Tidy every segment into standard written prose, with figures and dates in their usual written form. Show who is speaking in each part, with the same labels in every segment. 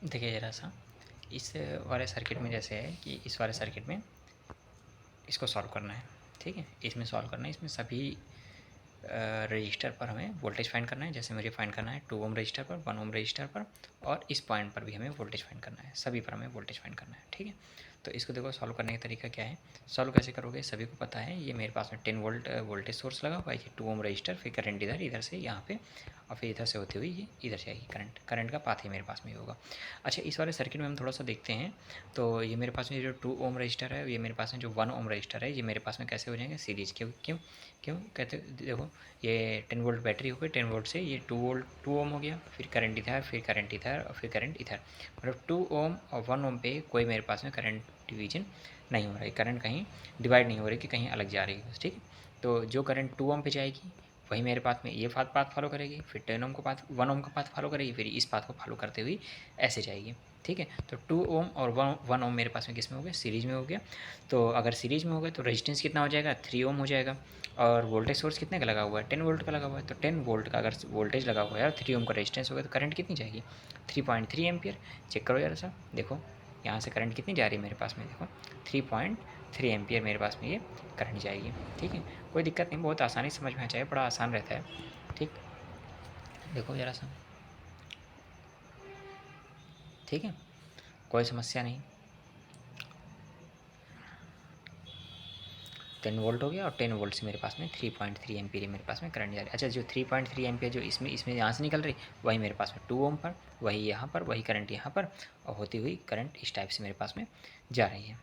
Speaker 1: देखिए ज़रा सा, इस वाले सर्किट में जैसे है कि इस वाले सर्किट में इसको सॉल्व करना है, ठीक है। इसमें सॉल्व करना है, इसमें सभी रजिस्टर पर हमें वोल्टेज फाइंड करना है। जैसे मुझे फाइंड करना है 2 ओम रजिस्टर पर, 1 ओम रजिस्टर पर, और इस पॉइंट पर भी हमें वोल्टेज फाइंड करना है। सभी पर हमें वोल्टेज फाइंड करना है, ठीक है। तो इसको देखो सॉल्व करने का तरीका क्या है, सॉल्व कैसे करोगे सभी को पता है। ये मेरे पास में 10 वोल्ट वोल्टेज सोर्स लगा हुआ है, ये 2 ओम रजिस्टर, फिर करंट इधर से यहाँ पे, और फिर इधर से होते हुए ये इधर जाएगी करंट। करंट का पाथ ही मेरे पास में होगा। अच्छा, इस वाले सर्किट में हम थोड़ा सा देखते हैं। तो ये मेरे पास में जो 2 ओम रजिस्टर है, ये मेरे पास में जो 1 ओम रजिस्टर है, ये मेरे पास में कैसे हो जाएंगे सीरीज। क्यों क्यों क्यों कहते, देखो ये 10 वोल्ट बैटरी हो गई, 10 वोल्ट से ये 2 वोल्ट 2 ओम हो गया, फिर करंट इधर, फिर करंट इधर, और फिर करंट इधर। मतलब 2 ओम और 1 ओम पे कोई मेरे पास में करंट डिवीजन नहीं हो रहा है, करंट कहीं डिवाइड नहीं हो रही कि कहीं अलग जा रही है, ठीक है। तो जो करंट 2 ओम पे जाएगी वही मेरे पास में ये पाथ फॉलो करेगी, फिर 10 ओम का पाथ, 1 ओम का पाथ फॉलो करेगी, फिर इस पाथ को फॉलो करते हुए ऐसे जाएगी, ठीक है। तो 2 ओम और 1 ओम मेरे पास में किस में हो गया, सीरीज में हो गया। तो अगर सीरीज में हो गया तो रेजिस्टेंस कितना हो जाएगा, 3 ओम हो जाएगा। और वोल्टेज सोर्स कितने का लगा हुआ है, 10 वोल्ट का लगा हुआ है। तो 10 वोल्ट का अगर वोल्टेज लगा हुआ है और 3 ओम का रेजिस्टेंस हो गया तो करंट कितनी जाएगी, 3.3 एम्पियर। चेक करो यार सर, देखो यहाँ से करंट कितनी जा रही है मेरे पास में, देखो 3.3 एम्पियर मेरे पास में ये करंट जाएगी, ठीक है। कोई दिक्कत नहीं, बहुत आसानी समझ में आ जाए, बड़ा आसान रहता है, ठीक। देखो ज़रा सा, ठीक है, कोई समस्या नहीं। 10 वोल्ट हो गया, और 10 वोल्ट से मेरे पास में 3.3 एम्पियर मेरे पास में करंट जा रही है। अच्छा, जो 3.3 एम्पियर जो इसमें इसमें यहाँ से निकल रही, वही मेरे पास में 2 ओम पर, वही यहाँ पर, वही करंट यहाँ पर, और होती हुई करंट इस टाइप से मेरे पास में जा रही है,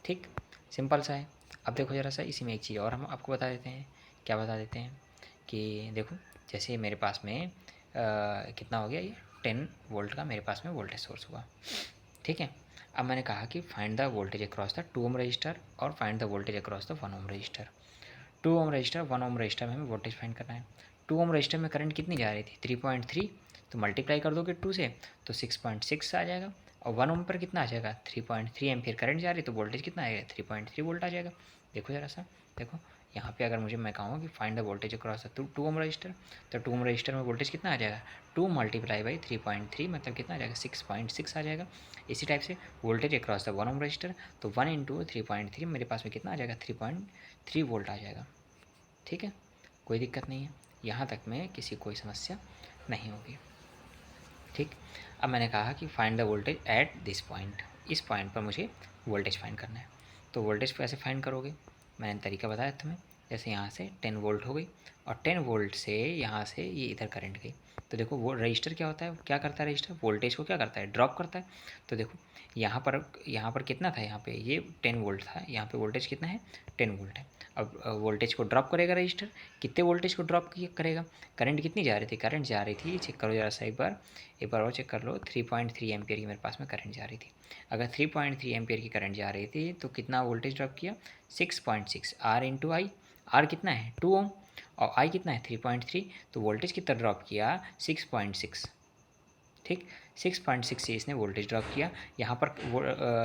Speaker 1: ठीक। सिंपल सा है। अब देखो ज़रा सा, इसी में एक चीज़ और हम आपको बता देते हैं। क्या बता देते हैं कि देखो, जैसे मेरे पास में कितना हो गया, ये 10 वोल्ट का मेरे पास में वोल्टेज सोर्स हुआ, ठीक है। अब मैंने कहा कि find the voltage across the 2 ohm resistor और find the voltage across the 1 ohm resistor. 2 ohm resistor, 1 ohm resistor में हमें वोल्टेज फाइंड करना है। 2 ओम रजिस्टर में करंट कितनी जा रही थी, 3.3, तो मल्टीप्लाई कर दोगे 2 से तो 6.6 आ जाएगा। और 1 ओम पर कितना आ जाएगा, 3.3 एम्पियर करंट जा रही, तो वोल्टेज कितना आएगा, 3.3 वोल्ट आ जाएगा। देखो ज़रा सा, देखो यहाँ पे अगर मुझे मैं कहूँ कि find the voltage across the 2 ohm resistor, तो 2 ओम रजिस्टर में वोल्टेज कितना आ जाएगा, 2 मल्टीप्लाई बाई 3.3 मतलब कितना आ जाएगा, 6.6 आ जाएगा। इसी टाइप से voltage across the 1 ohm resistor, तो 1 इंटू 3.3 मेरे पास में कितना आ जाएगा, 3.3 वोल्ट आ जाएगा, ठीक है। कोई दिक्कत नहीं है, यहाँ तक में किसी कोई समस्या नहीं होगी, ठीक। अब मैंने कहा कि find the voltage at this point, इस पॉइंट पर मुझे वोल्टेज फाइंड करना है। तो वोल्टेज कैसे फाइंड करोगे, मैंने तरीका बताया तुम्हें। जैसे यहाँ से 10 वोल्ट हो गई, और 10 वोल्ट से यहाँ से ये इधर करंट गई। तो देखो वो रजिस्टर क्या होता है, क्या करता है रजिस्टर, वोल्टेज को क्या करता है, ड्रॉप करता है। तो देखो यहाँ पर कितना था, यहाँ पे ये 10 वोल्ट था, यहाँ पे वोल्टेज कितना है, 10 वोल्ट है। अब वोल्टेज को ड्रॉप करेगा रजिस्टर, कितने वोल्टेज को ड्रॉप करेगा, करंट कितनी जा रही थी, करंट जा रही थी, चेक करो जरा सा एक बार और चेक कर लो, 3.3 एम्पियर की मेरे पास में करंट जा रही थी। अगर 3.3 एम्पियर की करंट जा रही थी तो कितना वोल्टेज ड्रॉप किया, 6.6 आर इंटू आई। आर कितना है, 2 ओम, और आई कितना है, 3.3, तो वोल्टेज कितना ड्रॉप किया, 6.6, ठीक। 6.6 से इसने वोल्टेज ड्रॉप किया। यहाँ पर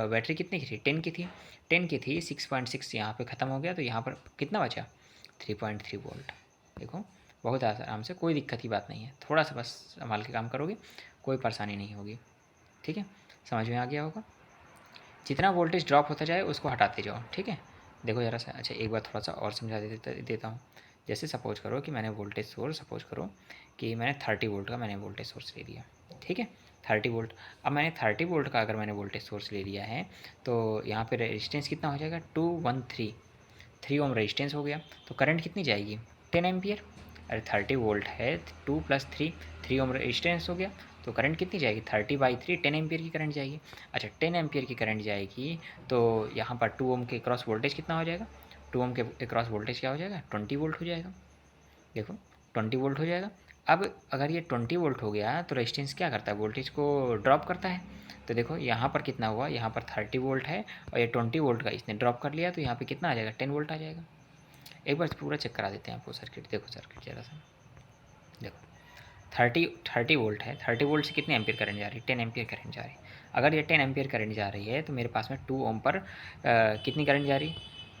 Speaker 1: बैटरी कितनी की थी, 10 की थी, 10 की थी, 6.6 यहाँ पे ख़त्म हो गया, तो यहाँ पर कितना बचा, 3.3 वोल्ट। देखो बहुत आराम से, कोई दिक्कत की बात नहीं है, थोड़ा सा बस संभाल के काम करोगे, कोई परेशानी नहीं होगी, ठीक है। समझ में आ गया होगा। जितना वोल्टेज ड्रॉप होता जाए उसको हटाते जाओ, ठीक है। देखो ज़रा सा, अच्छा एक बार थोड़ा सा और समझा देता हूँ। जैसे सपोज करो कि मैंने वोल्टेज सोर्स, सपोज करो कि मैंने 30 वोल्ट का मैंने वोल्टेज सोर्स ले लिया, ठीक है, 30 वोल्ट। अब मैंने 30 वोल्ट का अगर मैंने वोल्टेज सोर्स ले लिया है, तो यहाँ पे रेजिस्टेंस कितना हो जाएगा, 213, 3 ओम रेजिस्टेंस हो गया। तो करंट कितनी जाएगी, 10 एम्पियर। अरे 30 वोल्ट है, 2 + 3, 3 ओम रेजिस्टेंस हो गया, तो करंट कितनी जाएगी, 30/3, 10 एम्पियर की करंट जाएगी। अच्छा 10 एम्पियर की करंट जाएगी, तो यहाँ पर 2 ओम के क्रॉस वोल्टेज कितना हो जाएगा, 2 ओम के क्रॉस वोल्टेज क्या हो जाएगा, 20 वोल्ट हो जाएगा। देखो 20 वोल्ट हो जाएगा। अब अगर ये 20 वोल्ट हो गया तो रेजिस्टेंस क्या करता है, वोल्टेज को ड्रॉप करता है। तो देखो यहाँ पर कितना हुआ, यहाँ पर 30 वोल्ट है, और ये 20 वोल्ट का इसने ड्रॉप कर लिया, तो यहाँ पे कितना आ जाएगा, 10 वोल्ट आ जाएगा। एक बार पूरा चेक करा देते हैं आपको सर्किट, देखो सर्किट ज़रा सा, देखो 30 वोल्ट है, 30 वोल्ट से कितने एम्पियर करंट जा रही है, 10 एम्पियर करंट जा रही है। अगर ये 10 एम्पियर करंट जा रही है तो मेरे पास में 2 ओम पर कितनी करंट जा रही है,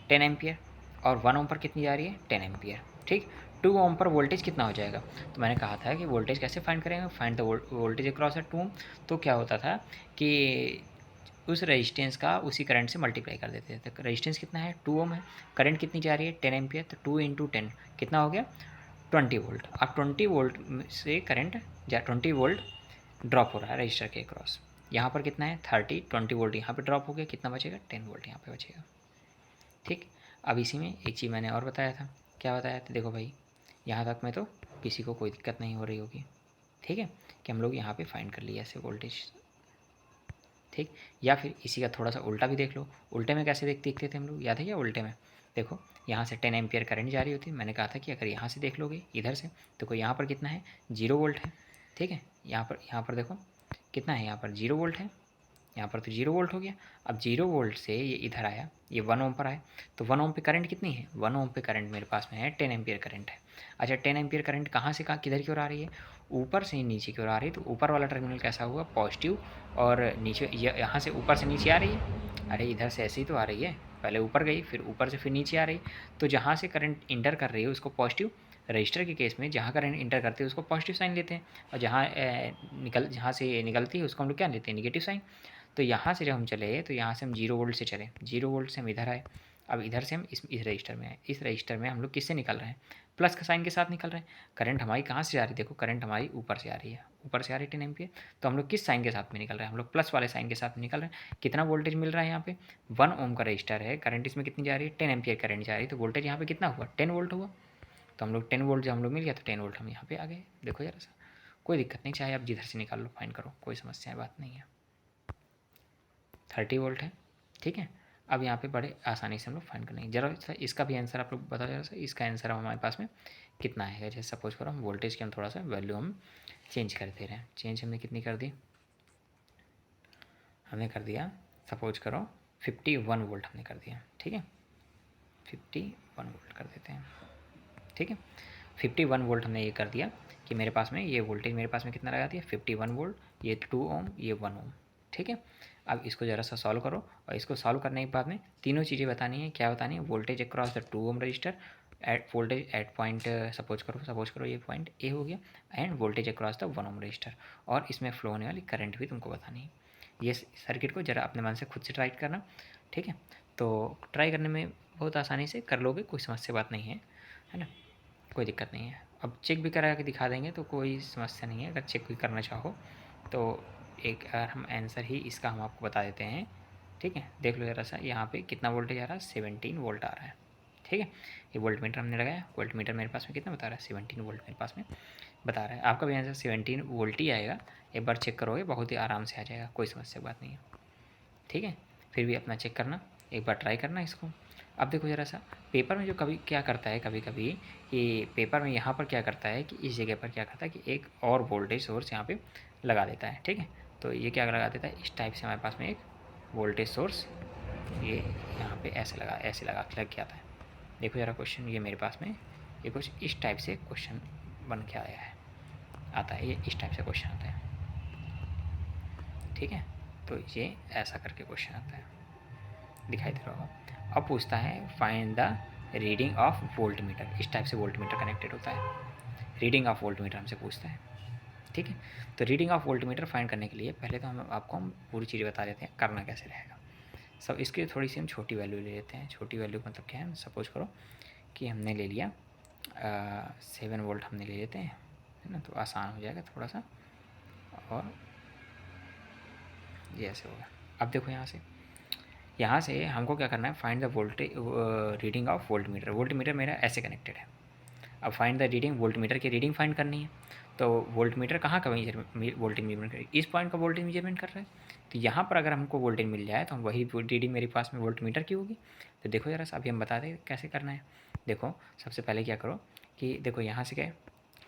Speaker 1: 10 एम्पियर, और 1 ओम पर कितनी जा रही है, 10 एम्पियर, ठीक। 2 ओम पर वोल्टेज कितना हो जाएगा। तो मैंने कहा था कि वोल्टेज कैसे फाइंड करेंगे, find the voltage across at 2 ohm. तो क्या होता था कि उस रेजिस्टेंस का उसी करंट से मल्टीप्लाई कर देते थे। तो रेजिस्टेंस कितना है, 2 ओम है, करंट कितनी जा रही है 10 एम्पियर, तो 2 इंटू 10 कितना हो गया 20 वोल्ट। अब 20 वोल्ट से करंट 20 वोल्ट ड्रॉप हो रहा है रजिस्टर के क्रॉस। यहाँ पर कितना है 30, 20 वोल्ट यहाँ पे ड्रॉप हो गया, कितना बचेगा 10 वोल्ट यहाँ पे बचेगा। ठीक, अब इसी में एक चीज़ मैंने और बताया था, क्या बताया था, देखो भाई यहाँ तक में तो किसी को कोई दिक्कत नहीं हो रही होगी। ठीक है, कि हम लोग यहाँ पे फाइंड कर लिए ऐसे वोल्टेज। ठीक, या फिर इसी का थोड़ा सा उल्टा भी देख लो। उल्टे में कैसे देखते थे हम लोग, याद है क्या उल्टे में, देखो यहाँ से 10 एम्पियर करंट जा रही होती है। मैंने कहा था कि अगर यहाँ से देख लोगे इधर से, तो कोई यहाँ पर कितना है 0 वोल्ट है। ठीक है, यहाँ पर देखो कितना है, यहाँ पर 0 वोल्ट है, यहाँ पर तो 0 वोल्ट हो गया। अब 0 वोल्ट से ये इधर आया, ये 1 ओम पर आया, तो 1 ओम पे करंट कितनी है, 1 ओम पे करंट मेरे पास में है 10 एम्पियर करंट है। अच्छा 10 एम्पियर करंट कहाँ से कहाँ किधर की ओर आ रही है, ऊपर से नीचे की ओर आ रही है। तो ऊपर वाला टर्मिनल कैसा हुआ पॉजिटिव, और नीचे यहाँ से ऊपर से नीचे आ रही है। अरे इधर से ऐसे ही तो आ रही है, पहले ऊपर गई फिर ऊपर से फिर नीचे आ रही। तो जहाँ से करंट इंटर कर रही है उसको पॉजिटिव, रजिस्टर के केस में जहाँ करंट इंटर करते हैं उसको पॉजिटिव साइन लेते हैं, और जहाँ से निकलती है उसको हम लोग क्या लेते हैं निगेटिव साइन। तो यहाँ से जब हम चले तो यहाँ से हम 0 वोल्ट से चले, 0 वोल्ट से हम इधर आए। अब इधर से हम इस रजिस्टर में आए, इस रजिस्टर में हम लोग किससे निकल रहे हैं, प्लस का साइन के साथ निकल रहे हैं। करंट हमारी कहाँ से जा रही है, देखो करंट हमारी ऊपर से आ रही है, ऊपर से आ रही है 10 एम्पियर। तो हम लोग किस साइन के साथ में निकल रहे हैं, हम लोग प्लस वाले साइन के साथ में निकल रहे हैं। कितना वोल्टेज मिल रहा है यहाँ पे 1 ओम का रजिस्टर है, करंट इसमें कितनी जा रही है 10 एम्पियर करंट जा रही है। तो वोल्टेज यहाँ पे कितना हुआ 10 वोल्ट हुआ। तो हम लोग 10 वोल्ट जब हम लोग मिल गया तो 10 वोल्ट हम यहाँ पे आ गए। देखो जरा सा, कोई दिक्कत नहीं, चाहे आप जिधर से निकाल लो फाइन करो, कोई समस्या है, बात नहीं है। 30 वोल्ट है। ठीक है, अब यहाँ पे बड़े आसानी से हम लोग फाइंड करेंगे। जरा सा इसका भी आंसर आप लोग बताओ जरा सा, इसका आंसर हमारे पास में कितना है। जैसे सपोज करो हम वोल्टेज के हम थोड़ा सा वैल्यू हम चेंज कर दे रहे हैं। चेंज हमने कितनी कर दी, हमने कर दिया सपोज करो 51 वोल्ट हमने कर दिया। ठीक है, 51 वोल्ट कर देते हैं। ठीक है, 51 वोल्ट हमने ये कर दिया कि मेरे पास में ये वोल्टेज मेरे पास में कितना लगा दिया 51 वोल्ट, ये 2 ओम, ये 1 ओम। ठीक है, अब इसको ज़रा सा सॉल्व करो, और इसको सॉल्व करने के बाद में तीनों चीज़ें बतानी है। क्या बतानी है, voltage across the 2 ohm resistor, at voltage at point suppose करो ये पॉइंट ए हो गया, and voltage across the 1 ohm resistor, और इसमें फ्लो होने वाली करंट भी तुमको बतानी है। ये सर्किट को ज़रा अपने मन से खुद से ट्राई करना। ठीक है, तो ट्राई करने में बहुत आसानी से कर लोगे, कोई समस्या बात नहीं है ना, कोई दिक्कत नहीं है। अब चेक भी करा के दिखा देंगे तो कोई समस्या नहीं है, अगर चेक भी करना चाहो तो एक अगर हम आंसर ही इसका हम आपको बता देते हैं। ठीक है, देख लो ज़रा सा यहाँ पे कितना वोल्टेज आ रहा है 17 वोल्ट आ रहा है। ठीक है, ये वोल्ट मीटर हमने लगाया, वोल्ट मीटर मेरे पास में कितना बता रहा है 17 वोल्ट मेरे पास में बता रहा है। आपका भी आंसर 17 वोल्ट ही आएगा, एक बार चेक करोगे बहुत ही आराम से आ जाएगा, कोई समस्या बात नहीं है। ठीक है, फिर भी अपना चेक करना, एक बार ट्राई करना इसको। अब देखो ज़रा सा पेपर में जो कभी क्या करता है, कभी कभी कि पेपर में यहाँ पर क्या करता है कि इस जगह पर क्या करता है कि एक और वोल्टेज सोर्स यहाँ पे लगा देता है। ठीक है, तो ये क्या लगा देता है, इस टाइप से हमारे पास में एक वोल्टेज सोर्स ये यहाँ पे ऐसे लग के आता है। देखो ज़रा क्वेश्चन ये मेरे पास में ये कुछ इस टाइप से क्वेश्चन बन के आया है, आता है, ये इस टाइप से क्वेश्चन आता है। ठीक है, तो ये ऐसा करके क्वेश्चन आता है, दिखाई दे रहा होगा। अब पूछता है find the reading of volt meter, इस टाइप से वोल्ट मीटर कनेक्टेड होता है, रीडिंग ऑफ वोल्ट मीटर हमसे पूछता है। ठीक है, तो reading of volt meter find करने के लिए पहले तो हम पूरी चीज़ें बता देते हैं करना कैसे रहेगा सब। इसके थोड़ी सी हम छोटी वैल्यू ले लेते हैं। छोटी वैल्यू मतलब क्या है, सपोज करो कि हमने ले लिया 7 वोल्ट हमने ले लेते हैं, है ना, तो आसान हो जाएगा थोड़ा सा, और ये ऐसे होगा। अब देखो यहाँ से हमको क्या करना है, find the voltage reading of volt meter. Volt meter मेरा ऐसे कनेक्टेड है। अब find the reading, volt meter की रीडिंग फाइंड करनी है। तो वोल्ट मीटर कहाँ का वोल्टेज मेजरमेंट करें, इस पॉइंट का वोल्टेज मेजरमेंट कर रहा है। तो यहाँ पर अगर हमको वोल्टेज मिल जाए तो हम वही रीडिंग मेरे पास में वोल्ट मीटर की होगी। तो देखो ज़रा सा अभी हम बता दें कैसे करना है। देखो सबसे पहले क्या करो कि देखो यहाँ से गए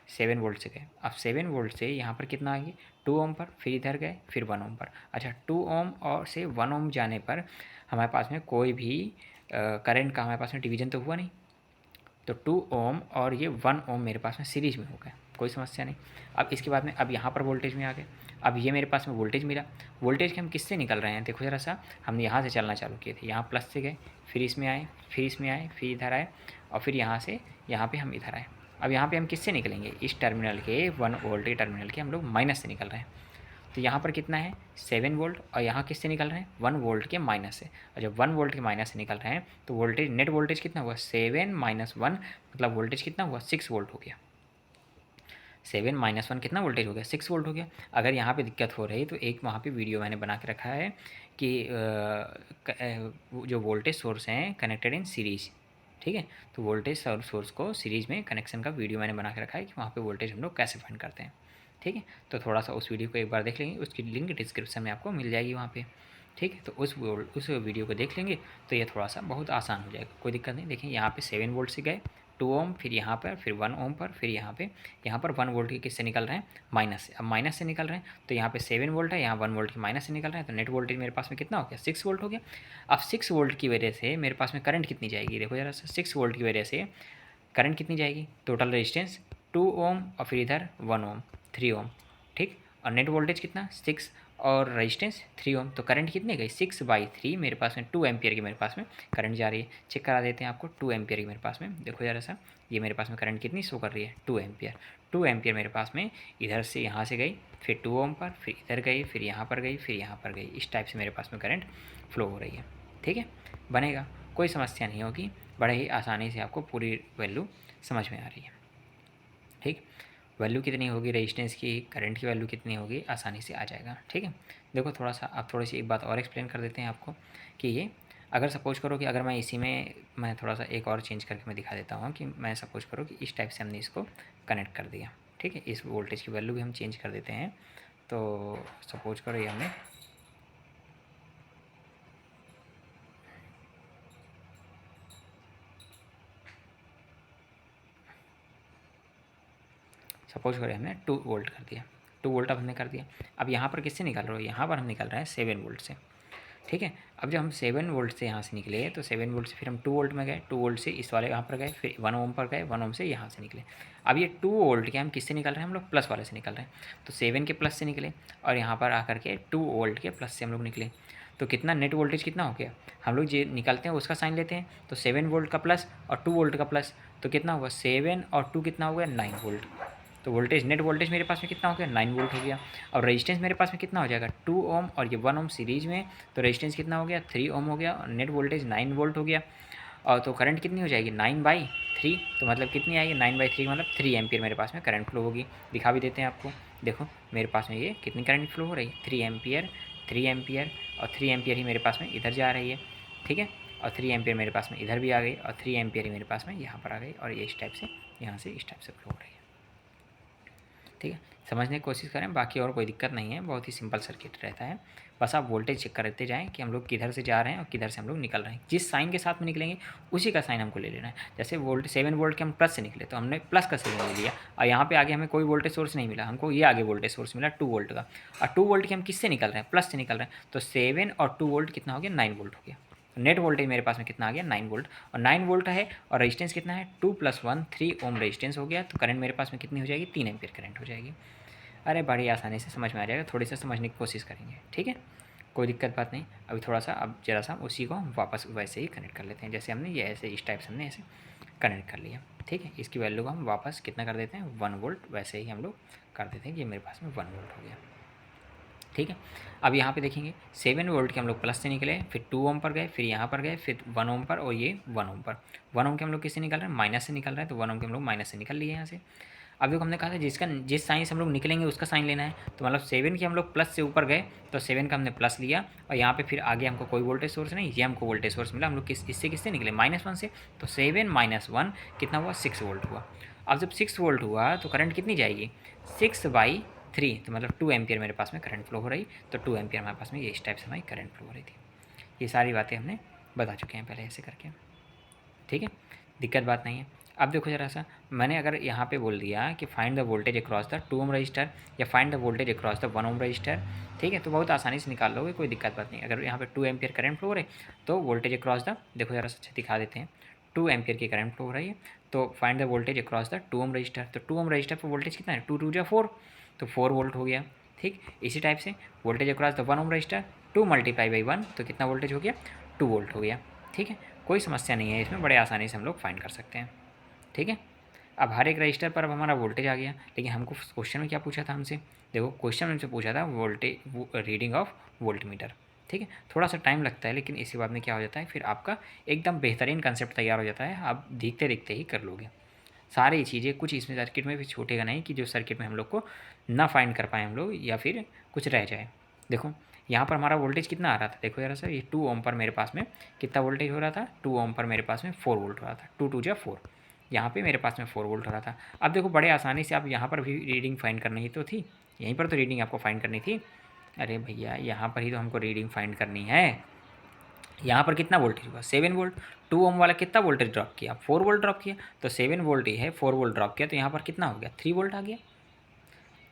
Speaker 1: 7 वोल्ट से गए, अब 7 वोल्ट से यहाँ पर कितना आ गया 2 ओम पर, फिर इधर गए फिर 1 ओम पर। अच्छा 2 ओम और से 1 ओम जाने पर हमारे पास में कोई भी करंट का हमारे पास में डिवीज़न तो हुआ नहीं, तो 2 ओम और ये 1 ओम मेरे पास में सीरीज में हो गए, कोई समस्या नहीं। अब इसके बाद में अब यहाँ पर वोल्टेज में आ गए। अब ये मेरे पास में वोल्टेज मिला, वोल्टेज के हम किससे निकल रहे हैं, देखो ज़रा सा हमने यहाँ से चलना चालू किए थे, यहाँ प्लस से गए फिर इसमें आए फिर इसमें आए फिर इधर आए, और फिर यहाँ से यहाँ पे हम इधर आए। अब यहाँ पे हम किससे निकलेंगे, इस टर्मिनल के 1 वोल्ट के टर्मिनल के हम लोग माइनस से निकल रहे हैं। तो यहाँ पर कितना है 7 वोल्ट, और यहाँ किससे निकल रहे हैं 1 वोल्ट के माइनस से। और जब 1 वोल्ट के माइनस से निकल रहे हैं तो वोल्टेज, नेट वोल्टेज कितना हुआ 7 माइनस 1, मतलब वोल्टेज कितना हुआ 6 वोल्ट हो गया। 7 माइनस 1 कितना वोल्टेज हो गया 6 वोल्ट हो गया। अगर यहाँ पे दिक्कत हो रही तो एक वहाँ पे वीडियो मैंने बना के रखा है कि जो वोल्टेज सोर्स हैं कनेक्टेड इन सीरीज, ठीक है। तो वोल्टेज सोर्स को सीरीज़ में कनेक्शन का वीडियो मैंने बना के रखा है कि वहाँ पे वोल्टेज हम लोग कैसे फाइंड करते हैं, ठीक है। तो थोड़ा सा उस वीडियो को एक बार देख लेंगे, उसकी लिंक डिस्क्रिप्शन में आपको मिल जाएगी वहाँ पे, ठीक है। तो उस वीडियो को देख लेंगे तो ये थोड़ा सा बहुत आसान हो जाएगा, कोई दिक्कत नहीं। देखिए यहाँ पे 7 वोल्ट से गए 2 ओम, फिर यहाँ पर फिर 1 ओम पर, फिर यहाँ पर 1 वोल्ट के किससे निकल रहे हैं माइनस से। अब माइनस से निकल रहे हैं तो यहाँ पे 7 वोल्ट है, यहाँ 1 वोल्ट के माइनस से निकल रहे हैं, तो नेट वोल्टेज मेरे पास में कितना हो गया 6 वोल्ट हो गया। अब 6 वोल्ट की वजह से मेरे पास में करंट कितनी जाएगी, देखो जरा सा, 6 वोल्ट की वजह से करंट कितनी जाएगी, टोटल रेजिस्टेंस 2 ओम और फिर इधर 1 ओम 3 ओम, ठीक। और नेट वोल्टेज कितना 6 और रेजिस्टेंस 3 ओम, तो करंट कितनी गई 6/3 मेरे पास में 2 एम्पियर की मेरे पास में करंट जा रही है। चेक करा देते हैं आपको, 2 एम्पियर की मेरे पास में, देखो जरा सा, ये मेरे पास में करंट कितनी शो कर रही है 2 एम्पियर। 2 एम्पियर मेरे पास में इधर से यहाँ से गई, फिर 2 ओम पर, फिर इधर गई, फिर यहाँ पर गई, फिर यहाँ पर गई, इस टाइप से मेरे पास में करंट फ्लो हो रही है, ठीक है। बनेगा, कोई समस्या नहीं होगी, बड़े ही आसानी से आपको पूरी वैल्यू समझ में आ रही है, ठीक। वैल्यू कितनी होगी रेजिस्टेंस की, करंट की वैल्यू कितनी होगी, आसानी से आ जाएगा, ठीक है। देखो थोड़ा सा आप थोड़ी सी एक बात और एक्सप्लेन कर देते हैं आपको कि ये अगर सपोज करो कि अगर मैं इसी में मैं थोड़ा सा एक और चेंज करके मैं दिखा देता हूँ कि मैं सपोज करो कि इस टाइप से हमने इसको कनेक्ट कर दिया, ठीक है। इस वोल्टेज की वैल्यू भी हम चेंज कर देते हैं। तो सपोज करो ये हमने सपोज करें हमने 2 वोल्ट कर दिया, 2 वोल्ट अब हमने कर दिया। अब यहाँ पर किससे निकल रहे हो, यहाँ पर हम निकल रहे हैं 7 वोल्ट से, ठीक है। अब जब हम 7 वोल्ट से यहाँ से निकले तो 7 वोल्ट से फिर हम 2 वोल्ट में गए, 2 वोल्ट से इस वाले यहाँ पर गए, फिर 1 ओम पर गए, 1 ओम से यहाँ से निकले। अब ये 2 वोल्ट के हम किससे निकल रहे हैं, हम लोग प्लस वाले से निकल रहे हैं, तो 7 के प्लस से निकले और यहाँ पर आकर के 2 वोल्ट के प्लस से हम लोग निकले। तो कितना नेट वोल्टेज कितना हो गया, हम लोग जो निकलते हैं उसका साइन लेते हैं, तो 7 वोल्ट का प्लस और 2 वोल्ट का प्लस, तो कितना हुआ 7 और 2 कितना हो गया 9 वोल्ट। तो वोल्टेज, नेट वोल्टेज मेरे पास में कितना हो गया 9 वोल्ट हो गया। और रेजिस्टेंस मेरे पास में कितना हो जाएगा 2 ओम और ये 1 ओम सीरीज़ में, तो रेजिस्टेंस कितना हो गया 3 ओम हो गया और नेट वोल्टेज 9 वोल्ट हो गया। और तो करंट कितनी हो जाएगी 9/3, तो मतलब कितनी आएगी 9/3 मतलब 3 एम्पियर मेरे पास में करंट फ्लो होगी। दिखा भी देते हैं आपको, देखो मेरे पास में ये कितनी करंट फ्लो हो रही है 3 एम्पियर, 3 एम्पियर और 3 एम्पियर ही मेरे पास में इधर जा रही है, ठीक है। और 3 एम्पियर मेरे पास में इधर भी आ गई और 3 एम्पियर ही मेरे पास में यहाँ पर आ गई, और ये इस टाइप से यहाँ से इस टाइप से फ्लो हो रही है, ठीक है। समझने की कोशिश करें, बाकी और कोई दिक्कत नहीं है, बहुत ही सिंपल सर्किट रहता है। बस आप वोल्टेज चेक करते जाएं कि हम लोग किधर से जा रहे हैं और किधर से हम लोग निकल रहे हैं। जिस साइन के साथ में निकलेंगे उसी का साइन हमको ले लेना है। जैसे 7 वोल्ट के हम प्लस से निकले तो हमने प्लस का साइन ले लिया, और यहाँ पे आगे हमें कोई वोल्टेज सोर्स नहीं मिला, हमको ये आगे वोल्टेज सोर्स मिला 2 वोल्ट का, और 2 वोल्ट के हम किससे निकल रहे हैं प्लस से निकल रहे हैं, तो 7 और 2 वोल्ट कितना हो गया 9 वोल्ट हो गया। नेट वोल्टेज मेरे पास में कितना आ गया 9 वोल्ट, और 9 वोल्ट है और रेजिस्टेंस कितना है 2 + 1 3 ओम रेजिस्टेंस हो गया। तो करंट मेरे पास में कितनी हो जाएगी 3 एम्पियर करंट हो जाएगी। अरे बड़ी आसानी से समझ में आ जाएगा, थोड़ी सा समझने की कोशिश करेंगे, ठीक है, कोई दिक्कत बात नहीं। अभी थोड़ा सा अब जरा सा उसी को वापस वैसे ही कनेक्ट कर लेते हैं, जैसे हमने ये ऐसे इस टाइप से हमने ऐसे कनेक्ट कर लिया, ठीक है। इसकी वैल्यू को हम वापस कितना कर देते हैं 1 वोल्ट, वैसे ही हम लोग कर देते हैं कि ये मेरे पास में 1 वोल्ट हो गया, ठीक है। अब यहाँ पे देखेंगे 7 वोल्ट के हम लोग प्लस से निकले, फिर 2 ओम पर गए, फिर यहाँ पर गए, फिर 1 ओम पर, और ये 1 ओम पर। 1 ओम के हम लोग किससे निकल रहे हैं माइनस से निकल रहे हैं, तो 1 ओम के हम लोग माइनस से निकल लिए यहाँ से। अब देखो हमने कहा था जिस साइन से हम लोग निकलेंगे उसका साइन लेना है, तो मतलब 7 के हम लोग प्लस से ऊपर गए तो 7 का हमने प्लस लिया, और यहाँ पे फिर आगे हमको कोई वोल्टेज सोर्स नहीं, ये हमको वोल्टेज सोर्स मिला, हम लोग किससे निकले -1 से, तो 7 - 1 कितना हुआ 6 वोल्ट हुआ। अब जब 6 वोल्ट हुआ तो करंट कितनी जाएगी 6/3, तो मतलब 2 एम्पियर मेरे पास में करंट फ्लो हो रही, तो 2 एम्पियर हमारे पास में ये इस टाइप से हमारी करंट फ्लो हो रही थी। ये सारी बातें हमने बता चुके हैं पहले ऐसे करके, ठीक है, दिक्कत बात नहीं है। अब देखो जरा सा, मैंने अगर यहाँ पे बोल दिया कि find the voltage across the 2 ohm resistor या find the voltage across the 1 ohm resistor, ठीक है, तो बहुत आसानी से निकाल लोगे, कोई दिक्कत बात नहीं। अगर यहाँ पे 2 एम्पियर करंट फ्लो हो रही तो वोल्टेज अक्रॉस द, देखो जरा सा दिखा देते हैं, 2 एम्पियर की करंट फ्लो हो रही है, तो find the voltage across the 2 ohm resistor, तो 2 ओम रजिस्टर पर वोल्टेज कितना है 2 × 2 = 4, तो 4 वोल्ट हो गया, ठीक। इसी टाइप से voltage across the 1 ohm resistor 2 × 1 तो कितना वोल्टेज हो गया 2 वोल्ट हो गया, ठीक है। कोई समस्या नहीं है इसमें, बड़े आसानी से हम लोग फाइंड कर सकते हैं, ठीक है। अब हर एक रजिस्टर पर अब हमारा वोल्टेज आ गया, लेकिन हमको क्वेश्चन में क्या पूछा था हमसे, देखो क्वेश्चन में हमसे पूछा था voltage reading of volt meter. ठीक है, थोड़ा सा टाइम लगता है, लेकिन इसी बाद में क्या हो जाता है, फिर आपका एकदम बेहतरीन कंसेप्ट तैयार हो जाता है, आप देखते देखते ही कर लोगे सारी चीज़ें। कुछ इसमें सर्किट में भी छूटेगा नहीं कि जो सर्किट में हम लोग को ना फाइंड कर पाए हम लोग, या फिर कुछ रह जाए। देखो यहाँ पर हमारा वोल्टेज कितना आ रहा था, देखो यार सर, ये 2 ओम पर मेरे पास में कितना वोल्टेज हो रहा था, 2 ओम पर मेरे पास में 4 वोल्ट हो रहा था, 2 2 4, यहाँ पे मेरे पास में 4 वोल्ट हो रहा था। अब देखो बड़े आसानी से आप यहाँ पर भी रीडिंग फाइंड करनी ही तो थी, यहीं पर तो रीडिंग आपको फाइंड करनी थी। अरे भैया यहाँ पर ही तो हमको रीडिंग फाइंड करनी है। यहाँ पर कितना वोल्टेज हुआ, 7 वोल्ट। 2 ओम वाला कितना वोल्टेज ड्रॉप किया, 4 वोल्ट ड्रॉप किया, तो 7 वोल्ट ही है, 4 वोल्ट ड्रॉप किया, तो यहाँ पर कितना हो गया, 3 वोल्ट आ गया।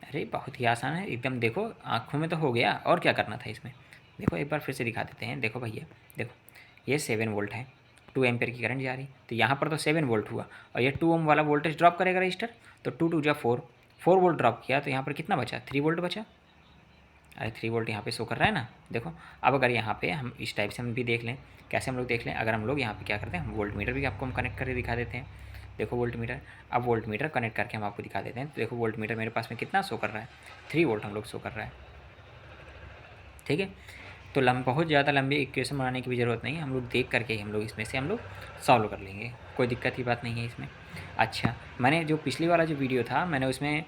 Speaker 1: अरे बहुत ही आसान है एकदम, देखो आँखों में तो हो गया, और क्या करना था इसमें। देखो एक बार फिर से दिखा देते हैं, देखो भैया देखो, ये 7 वोल्ट है, 2 एम्पियर की करंट जा रही, तो यहाँ पर तो 7 वोल्ट हुआ, और ये 2 ओम वाला वोल्टेज ड्रॉप करेगा रजिस्टर, तो 2 2 4, 4 वोल्ट ड्रॉप किया, तो यहाँ पर कितना बचा, 3 वोल्ट बचा। अरे 3 वोल्ट यहाँ पे शो कर रहा है ना, देखो। अब अगर यहाँ पे हम इस टाइप से हम भी देख लें, कैसे हम लोग देख लें, अगर हम लोग यहाँ पे क्या करते हैं, हम वोल्ट मीटर भी आपको हम कनेक्ट करके दिखा देते हैं। देखो वोल्ट मीटर, अब वोल्ट मीटर कनेक्ट करके हम आपको दिखा देते हैं, तो देखो वोल्ट मीटर मेरे पास में कितना शो कर रहा है, 3 वोल्ट हम लोग शो कर रहा है। ठीक है, तो बहुत ज़्यादा लंबी इक्वेशन बनाने की भी ज़रूरत नहीं है, हम लोग देख करके ही हम लोग इसमें से हम लोग सॉल्व कर लेंगे, कोई दिक्कत की बात नहीं है इसमें। अच्छा, मैंने जो पिछली वाला जो वीडियो था, मैंने उसमें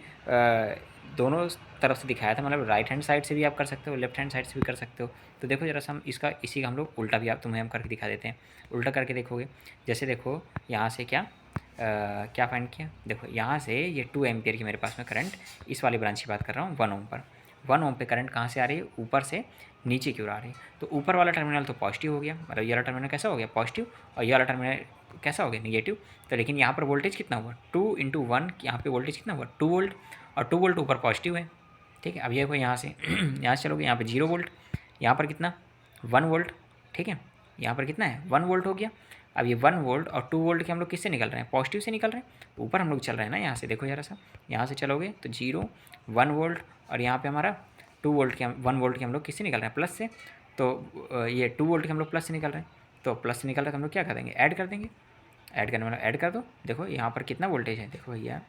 Speaker 1: दोनों तरफ से दिखाया था, मतलब राइट हैंड साइड से भी आप कर सकते हो, लेफ्ट हैंड साइड से भी कर सकते हो। तो देखो जरा सा हम इसका इसी का हम लोग उल्टा भी आप तुम्हें हम करके दिखा देते हैं। उल्टा करके देखोगे, जैसे देखो यहाँ से क्या फाइंड किया, देखो यहाँ से ये 2 एम्पियर की मेरे पास में करंट, इस वाली ब्रांच की बात कर रहा हूँ, 1 ओम पर, 1 ओम पे करंट कहाँ से आ रही है, ऊपर से नीचे की ओर आ रही है। तो ऊपर वाला टर्मिनल तो पॉजिटिव हो गया, मतलब ये वाला टर्मिनल कैसा हो गया, पॉजिटिव, और ये वाला टर्मिनल कैसा हो गया, निगेटिव। तो लेकिन यहाँ पर वोल्टेज कितना हुआ, 2 × 1, यहाँ पे वोल्टेज कितना हुआ, 2 वोल्ट, और 2 वोल्ट ऊपर पॉजिटिव है। ठीक है, अब ये यहाँ से यहाँ से चलोगे, यहाँ पे 0 वोल्ट, यहाँ पर कितना, 1 वोल्ट। ठीक है, यहाँ पर कितना है, 1 वोल्ट हो गया। अब ये 1 वोल्ट और 2 वोल्ट के हम लोग किससे निकल रहे हैं, पॉजिटिव से निकल रहे हैं, तो ऊपर हम लोग चल रहे हैं ना, यहाँ से देखो जरा सा, यहाँ से चलोगे तो 0 1 वोल्ट, और यहाँ पे हमारा 2 वोल्ट के 1 वोल्ट के हम लोग किससे निकल रहे हैं, प्लस से। तो ये 2 वोल्ट के हम लोग प्लस से निकल रहे हैं, तो प्लस से निकल रहे हैं तो हम लोग क्या कर देंगे, ऐड कर देंगे। ऐड करने वाला ऐड कर दो, देखो यहाँ पर कितना वोल्टेज है, देखो भैया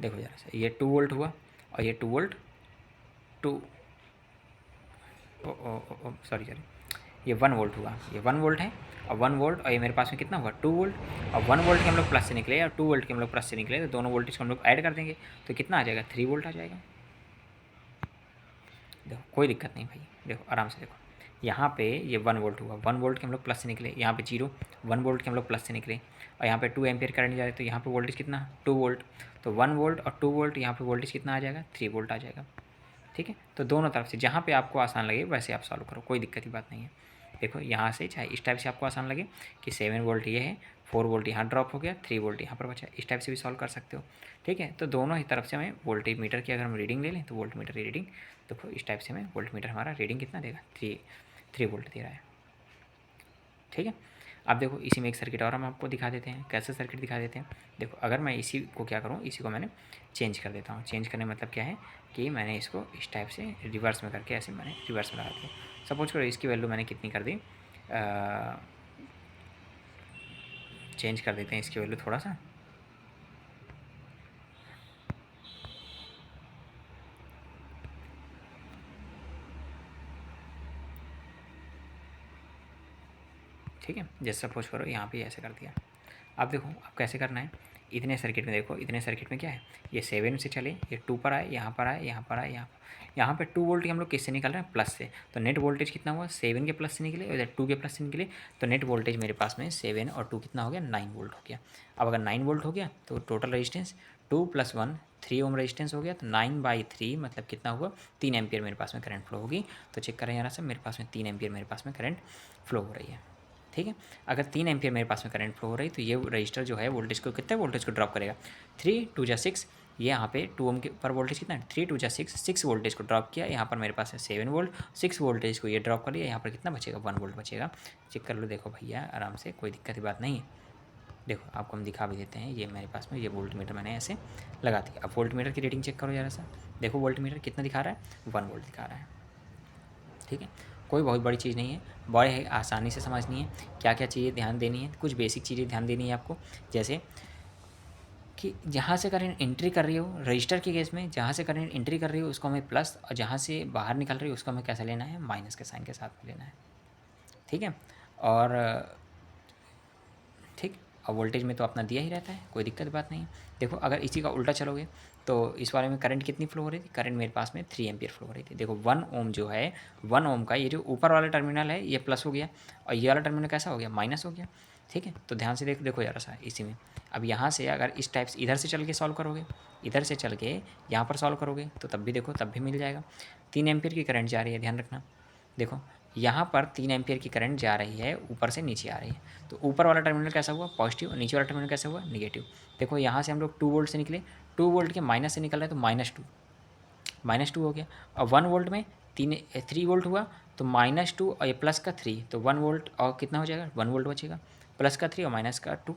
Speaker 1: देखो जरा सा, ये 2 वोल्ट हुआ, और ये 2 वोल्ट, 2 सॉरी ये 1 वोल्ट हुआ, ये 1 वोल्ट है, और 1 वोल्ट, और ये मेरे पास में कितना हुआ, 2 वोल्ट, और 1 वोल्ट के हम लोग प्लस से निकले, और 2 वोल्ट के हम लोग प्लस से निकले, तो दोनों वोल्टेज को हम लोग ऐड कर देंगे, तो कितना आ जाएगा, 3 वोल्ट आ जाएगा। देखो कोई दिक्कत नहीं भाई, देखो आराम से देखो, यहाँ पे ये 1 वोल्ट हुआ, 1 वोल्ट के हम लोग प्लस से निकले, यहाँ पे 0 1 वोल्ट के हम लोग प्लस से निकले, और यहाँ पे 2 एम्पियर करंट जा रहे, तो यहाँ पे वोल्टेज कितना, 2 वोल्ट, तो 1 वोल्ट और 2 वोल्ट, यहाँ पे वोल्टेज कितना आ जाएगा, 3 वोल्ट आ जाएगा। ठीक है, तो दोनों तरफ से जहाँ पे आपको आसान लगे वैसे आप सॉल्व करो, कोई दिक्कत की बात नहीं है। देखो यहाँ से चाहे इस टाइप से आपको आसान लगे कि 7 वोल्ट ये है, 4 वोल्ट यहाँ ड्रॉप हो गया, 3 वोल्ट यहाँ पर बचा, इस टाइप से भी सॉल्व कर सकते हो। ठीक है, तो दोनों ही तरफ से हमें वोल्टेज मीटर की अगर हम रीडिंग ले लें, तो वोल्ट मीटर की रीडिंग देखो इस टाइप से हमें वोल्ट मीटर हमारा रीडिंग कितना देगा, 3 वोल्ट दे रहा है। ठीक है, अब देखो इसी में एक सर्किट और हम आपको दिखा देते हैं, कैसे सर्किट दिखा देते हैं। देखो अगर मैं इसी को क्या करूँ, इसी को मैंने चेंज कर देता हूँ, चेंज करने मतलब क्या है कि मैंने इसको इस टाइप से रिवर्स में करके ऐसे मैंने रिवर्स में लगा दिया। सपोज करो इसकी वैल्यू मैंने कितनी कर दी, चेंज कर देते हैं इसकी वैल्यू थोड़ा सा, ठीक है। जैसे सपोज करो यहाँ पे ऐसे कर दिया। अब देखो अब कैसे करना है, इतने सर्किट में देखो, इतने सर्किट में क्या है, ये 7 से चले, ये 2 पर आए, यहाँ पर आए, यहाँ पर आए, यहाँ पे 2 वोल्ट के हम लोग किससे निकल रहे हैं, प्लस से, तो नेट वोल्टेज कितना हुआ, 7 के प्लस से निकले, और इधर 2 के प्लस से निकले, तो नेट वोल्टेज मेरे पास में 7 और 2 कितना हो गया, 9 वोल्ट हो गया। अब अगर 9 वोल्ट हो गया तो टोटल रजिस्टेंस 2 + 1 3 ओम रजिस्टेंस हो गया, तो 9/3 मतलब कितना हुआ, 3 एम्पियर मेरे पास में करंट फ्लो होगी। तो चेक करें यहाँ से, मेरे पास में 3 एम्पियर मेरे पास में करंट फ्लो हो रही है। ठीक है, अगर 3 एम्पियर मेरे पास में करंट फ्लो हो रही है, तो ये रजिस्टर जो है वोल्टेज को कितने वोल्टेज को ड्रॉप करेगा, 3 × 2 = 6, ये यहाँ पे 2 ओम के पर वोल्टेज कितना है, 3 × 2 = 6, 6 वोल्टेज को ड्रॉप किया, यहाँ पर मेरे पास है 7 वोल्ट, 6 वोल्टेज को ये ड्रॉप कर लिया, यहाँ पर कितना बचेगा, 1 वोल्ट बचेगा। चेक कर लो, देखो भैया आराम से, कोई दिक्कत की बात नहीं है। देखो आपको हम दिखा भी देते हैं, ये मेरे पास में ये वोल्ट मीटर मैंने ऐसे लगा दिया। अब वोल्ट मीटर की रीडिंग चेक करो जरा सा, देखो वोल्ट मीटर कितना दिखा रहा है, 1 वोल्ट दिखा रहा है। ठीक है, कोई बहुत बड़ी चीज़ नहीं है, बड़े आसानी से समझनी है, क्या क्या चीज़ें ध्यान देनी है, कुछ बेसिक चीज़ें ध्यान देनी है आपको। जैसे कि जहाँ से करंट एंट्री कर रही हो रजिस्टर के केस में, जहाँ से करंट एंट्री कर रही हो उसको हमें प्लस, और जहाँ से बाहर निकल रही हो उसको हमें कैसे लेना है, माइनस के साइन के साथ में लेना है। ठीक है, और ठीक, और वोल्टेज में तो अपना दिया ही रहता है, कोई दिक्कत बात नहीं है। देखो अगर इसी का उल्टा चलोगे तो इस वाले में करंट कितनी फ्लो हो रही थी, करंट मेरे पास में 3 एम्पियर फ्लो हो रही थी। देखो 1 ओम जो है, 1 ओम का ये जो ऊपर वाला टर्मिनल है ये प्लस हो गया, और ये वाला टर्मिनल कैसा हो गया, माइनस हो गया। ठीक है, तो ध्यान से देखो ज़रा सा इसी में। अब यहाँ से अगर इस टाइप से इधर से चल के सॉल्व करोगे, इधर से चल के यहाँ पर सॉल्व करोगे तो तब भी देखो तब भी मिल जाएगा। 3 एम्पियर की करंट जा रही है, ध्यान रखना। देखो यहाँ पर 3 एम्पियर की करंट जा रही है, ऊपर से नीचे आ रही है, तो ऊपर वाला टर्मिनल कैसा हुआ, पॉजिटिव, और नीचे वाला टर्मिनल कैसा हुआ, निगेटिव। देखो यहाँ से हम लोग 2 वोल्ट से निकले, 2 वोल्ट के माइनस से निकल रहे तो -2 हो गया। और 1 वोल्ट में 3 वोल्ट हुआ तो -2 और ये प्लस का 3, तो 1 वोल्ट और कितना हो जाएगा, 1 वोल्ट बचेगा, प्लस का 3 और माइनस का 2,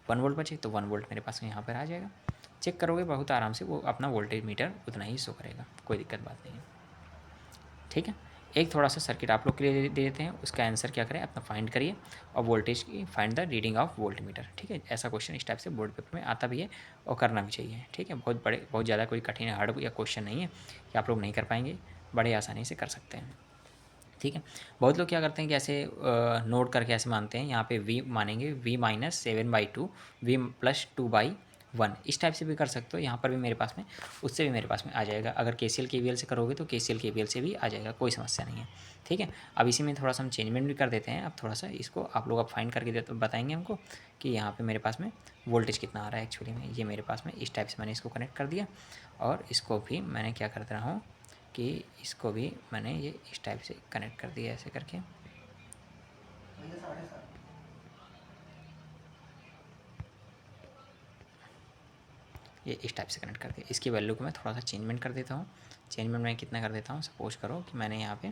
Speaker 1: 1 वोल्ट बचे, तो 1 वोल्ट मेरे पास में यहाँ पर आ जाएगा। चेक करोगे बहुत आराम से, वो अपना वोल्टेज मीटर उतना ही शो करेगा, कोई दिक्कत बात नहीं है। ठीक है, एक थोड़ा सा सर्किट आप लोग के लिए दे देते हैं, उसका आंसर क्या करें, अपना फाइंड करिए, और वोल्टेज की find the reading of volt meter. ठीक है, ऐसा क्वेश्चन इस टाइप से बोर्ड पेपर में आता भी है और करना भी चाहिए। ठीक है, बहुत ज़्यादा कोई कठिन हार्ड या क्वेश्चन नहीं है कि आप लोग नहीं कर पाएंगे, बड़े आसानी से कर सकते हैं। ठीक है, बहुत लोग क्या करते हैं कि ऐसे नोट करके ऐसे मानते हैं, यहाँ पे v मानेंगे v-7/2 v+2/1, इस टाइप से भी कर सकते हो। यहाँ पर भी मेरे पास में, उससे भी मेरे पास में आ जाएगा। अगर KCL KVL से करोगे तो KCL KVL से भी आ जाएगा, कोई समस्या नहीं है। ठीक है, अब इसी में थोड़ा सा हम चेंजमेंट भी कर देते हैं। अब थोड़ा सा इसको आप लोग अब फाइंड करके दे तो बताएंगे हमको कि यहाँ पर मेरे पास में वोल्टेज कितना आ रहा है एक्चुअली में। ये मेरे पास में इस टाइप से मैंने इसको कनेक्ट कर दिया, और इसको भी मैंने क्या कर रहा हूँ कि इसको भी मैंने ये इस टाइप से कनेक्ट कर दिया, ऐसे करके। ये इस टाइप से कनेक्ट कर दिया। इसकी वैल्यू को मैं थोड़ा सा चेंजमेंट कर देता हूँ। चेंजमेंट मैं कितना कर देता हूँ, सपोज करो कि मैंने यहाँ पे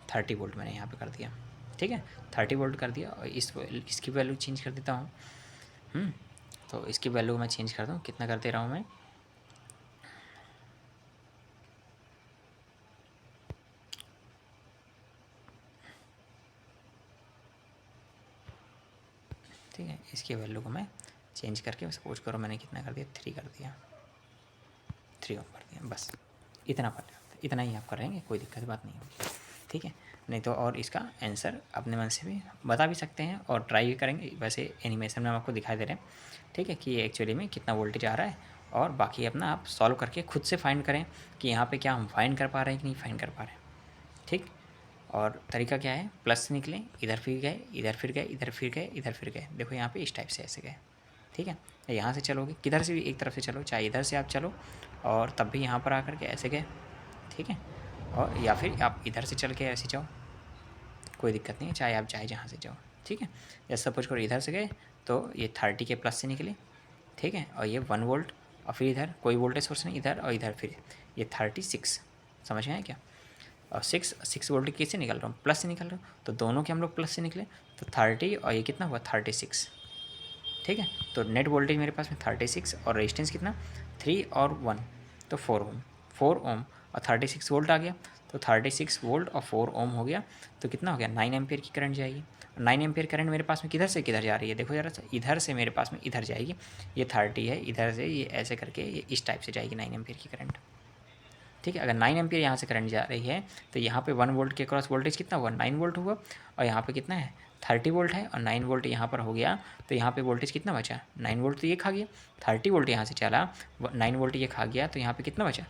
Speaker 1: 30 वोल्ट मैंने यहाँ पे कर दिया। ठीक है, 30 वोल्ट कर दिया, और इसकी वैल्यू चेंज कर देता हूँ। तो इसकी वैल्यू मैं चेंज कर दूँ, कितना कर दे रहा हूँ मैं, ठीक है, इसकी वैल्यू को मैं चेंज करके सपोज करो मैंने कितना कर दिया, 3 कर दिया, 3 ओम कर दिया, बस इतना पर्याप्त है। इतना ही आप करेंगे, कोई दिक्कत बात नहीं होगी। ठीक है, नहीं तो और इसका आंसर अपने मन से भी बता भी सकते हैं और ट्राई भी करेंगे। वैसे एनिमेशन में हम आपको दिखाई दे रहे हैं, ठीक है, कि ये एक्चुअली में कितना वोल्टेज आ रहा है, और बाकी अपना आप सॉल्व करके खुद से फाइंड करें कि यहाँ पे क्या हम फाइंड कर पा रहे हैं कि नहीं फाइंड कर पा रहे हैं। ठीक, और तरीका क्या है, प्लस से निकले, इधर फिर गए, इधर फिर गए, इधर फिर गए, इधर फिर गए। देखो यहाँ पे इस टाइप से ऐसे गए। ठीक है, यहाँ से चलोगे, किधर से भी एक तरफ से चलो, चाहे इधर से आप चलो और तब भी यहाँ पर आकर के ऐसे गए। ठीक है, और या फिर आप इधर से चल के ऐसे जाओ, कोई दिक्कत नहीं है, चाहे आप चाहे जहाँ से जाओ। ठीक है, जैसे सपोज करो इधर से गए तो ये 30 के प्लस से निकले। ठीक है, और ये 1 वोल्ट, और फिर इधर कोई वोल्टेज सोर्स नहीं, इधर और इधर फिर ये 36, समझ में आया क्या। और 6 वोल्ट किससे निकल रहा हूँ, प्लस से निकल रहा हूँ, तो दोनों के हम लोग प्लस से निकले, तो 30 और ये कितना हुआ 36। ठीक है, तो नेट वोल्टेज मेरे पास में 36, और रेजिस्टेंस कितना 3 और 1, तो 4 ओम और 36 वोल्ट आ गया, तो 36 वोल्ट और 4 ओम हो गया, तो कितना हो गया 9 एम्पियर की करंट जाएगी। 9 एम्पियर करंट मेरे पास में किधर से किधर जा रही है, देखो ज़रा सा, इधर से मेरे पास में इधर जाएगी। ये 30 है, इधर से ये ऐसे करके ये इस टाइप से जाएगी 9 एम्पियर की करंट। ठीक है, अगर 9 एम्पियर यहाँ से करंट जा रही है तो यहाँ पे 1 वोल्ट के क्रॉस वोल्टेज कितना हुआ 9 वोल्ट हुआ, और यहाँ पे कितना है 30 वोल्ट है, और 9 वोल्ट यहाँ पर हो गया, तो यहाँ पे वोल्टेज कितना बचा 9 वोल्ट तो ये खा गया, 30 वोल्ट यहाँ से चला, 9 वोल्ट ये खा गया, तो यहाँ पे कितना बचा